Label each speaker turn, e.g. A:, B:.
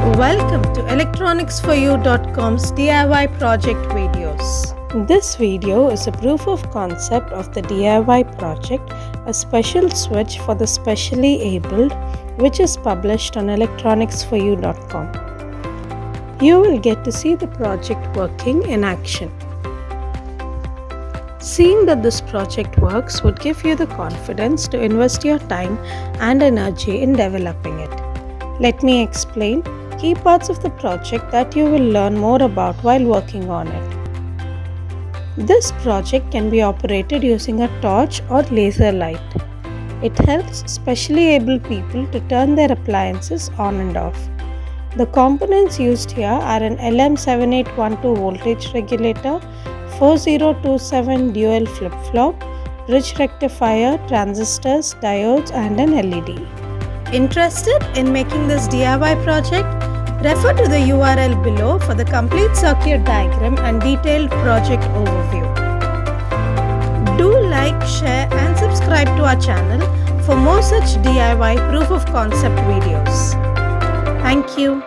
A: Welcome to electronicsforyou.com's DIY project videos. This video is a proof of concept of the DIY project, a special switch for the specially abled, which is published on electronicsforyou.com. You will get to see the project working in action. Seeing that this project works would give you the confidence to invest your time and energy in developing it. Let me explain key parts of the project that you will learn more about while working on it. This project can be operated using a torch or laser light. It helps specially able people to turn their appliances on and off. The components used here are an LM7812 voltage regulator, 4027 dual flip-flop, bridge rectifier, transistors, diodes and an LED. Interested in making this DIY project? Refer to the URL below for the complete circuit diagram and detailed project overview. Do like, share and subscribe to our channel for more such DIY proof of concept videos. Thank you.